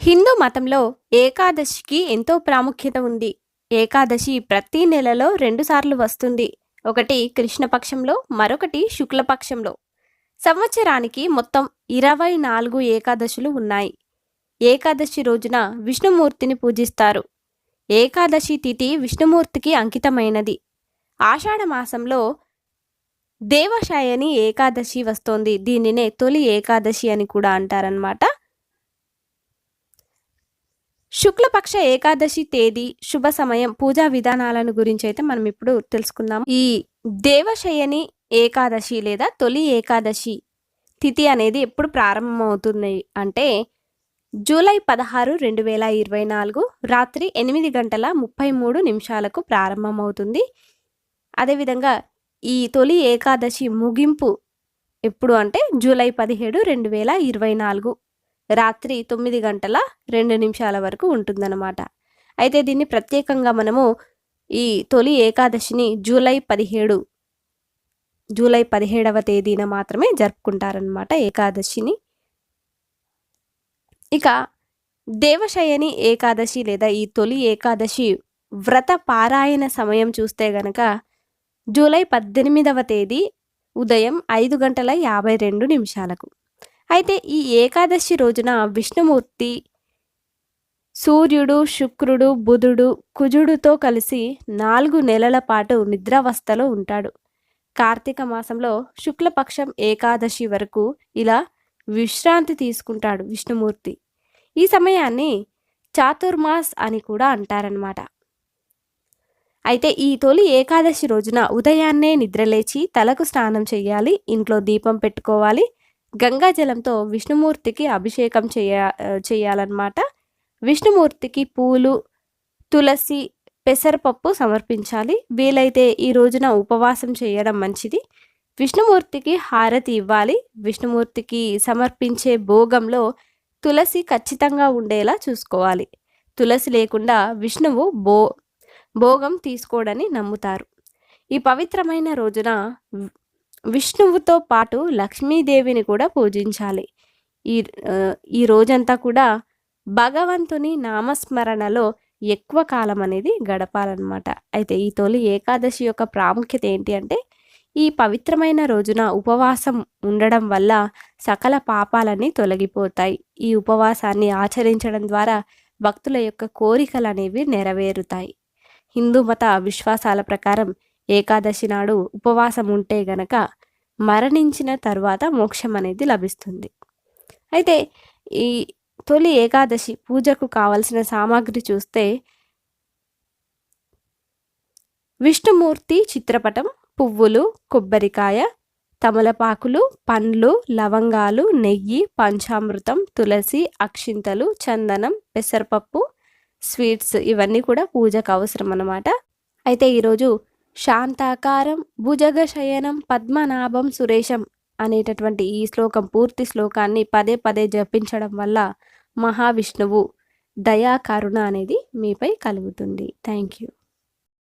హిందూ మతంలో ఏకాదశికి ఎంతో ప్రాముఖ్యత ఉంది. ఏకాదశి ప్రతి నెలలో 2 సార్లు వస్తుంది. ఒకటి కృష్ణపక్షంలో, మరొకటి శుక్లపక్షంలో. సంవత్సరానికి మొత్తం 24 ఏకాదశులు ఉన్నాయి. ఏకాదశి రోజున విష్ణుమూర్తిని పూజిస్తారు. ఏకాదశి తిథి విష్ణుమూర్తికి అంకితమైనది. ఆషాఢ మాసంలో దేవశయని ఏకాదశి వస్తోంది. దీనినే తొలి ఏకాదశి అని కూడా అంటారన్నమాట. శుక్లపక్ష ఏకాదశి తేదీ, శుభ సమయం, పూజా విధానాలను గురించి అయితే మనం ఇప్పుడు తెలుసుకుందాం. ఈ దేవశయని ఏకాదశి లేదా తొలి ఏకాదశి తిథి అనేది ఎప్పుడు ప్రారంభమవుతుంది అంటే జూలై 16, 2024 రాత్రి 8:33 ప్రారంభమవుతుంది. అదేవిధంగా ఈ తొలి ఏకాదశి ముగింపు ఎప్పుడు అంటే జూలై 17, 2024 రాత్రి 9:02 వరకు ఉంటుందన్నమాట. అయితే దీన్ని ప్రత్యేకంగా మనము ఈ తొలి ఏకాదశిని జూలై 17వ తేదీన మాత్రమే జరుపుకుంటారనమాట ఏకాదశిని. ఇక దేవశయని ఏకాదశి లేదా ఈ తొలి ఏకాదశి వ్రత పారాయణ సమయం చూస్తే గనక జూలై 18వ తేదీ ఉదయం 5:52. అయితే ఈ ఏకాదశి రోజున విష్ణుమూర్తి సూర్యుడు, శుక్రుడు, బుధుడు, కుజుడుతో కలిసి 4 నెలల పాటు నిద్రావస్థలో ఉంటాడు. కార్తీక మాసంలో శుక్లపక్షం ఏకాదశి వరకు ఇలా విశ్రాంతి తీసుకుంటాడు విష్ణుమూర్తి. ఈ సమయాన్ని చాతుర్మాస్ అని కూడా అంటారనమాట. అయితే ఈ తొలి ఏకాదశి రోజున ఉదయాన్నే నిద్రలేచి తలకు స్నానం చేయాలి, ఇంట్లో దీపం పెట్టుకోవాలి, గంగాజలంతో విష్ణుమూర్తికి అభిషేకం చేయాలన్నమాట. విష్ణుమూర్తికి పూలు, తులసి, పెసరపప్పు సమర్పించాలి. వీలైతే ఈ రోజున ఉపవాసం చేయడం మంచిది. విష్ణుమూర్తికి హారతి ఇవ్వాలి. విష్ణుమూర్తికి సమర్పించే భోగంలో తులసి ఖచ్చితంగా ఉండేలా చూసుకోవాలి. తులసి లేకుండా విష్ణువు భోగం తీసుకోడని నమ్ముతారు. ఈ పవిత్రమైన రోజున విష్ణువుతో పాటు లక్ష్మీదేవిని కూడా పూజించాలి. ఈ రోజంతా కూడా భగవంతుని నామస్మరణలో ఎక్కువ కాలం అనేది గడపాలన్నమాట. అయితే ఈ తొలి ఏకాదశి యొక్క ప్రాముఖ్యత ఏంటి అంటే ఈ పవిత్రమైన రోజున ఉపవాసం ఉండడం వల్ల సకల పాపాలన్నీ తొలగిపోతాయి. ఈ ఉపవాసాన్ని ఆచరించడం ద్వారా భక్తుల యొక్క కోరికలు అనేవి నెరవేరుతాయి. హిందూ మత విశ్వాసాల ప్రకారం ఏకాదశి నాడు ఉపవాసం ఉంటే గనక మరణించిన తర్వాత మోక్షం అనేది లభిస్తుంది. అయితే ఈ తొలి ఏకాదశి పూజకు కావలసిన సామాగ్రి చూస్తే విష్ణుమూర్తి చిత్రపటం, పువ్వులు, కొబ్బరికాయ, తమలపాకులు, పండ్లు, లవంగాలు, నెయ్యి, పంచామృతం, తులసి, అక్షింతలు, చందనం, పెసరపప్పు, స్వీట్స్ ఇవన్నీ కూడా పూజకు అవసరం అన్నమాట. అయితే ఈరోజు శాంతాకారం భుజగశయనం పద్మనాభం సురేశం అనేటటువంటి ఈ పూర్తి శ్లోకాన్ని పదే పదే జపించడం వల్ల మహావిష్ణువు దయా కరుణ అనేది మీపై కలుగుతుంది. Thank you.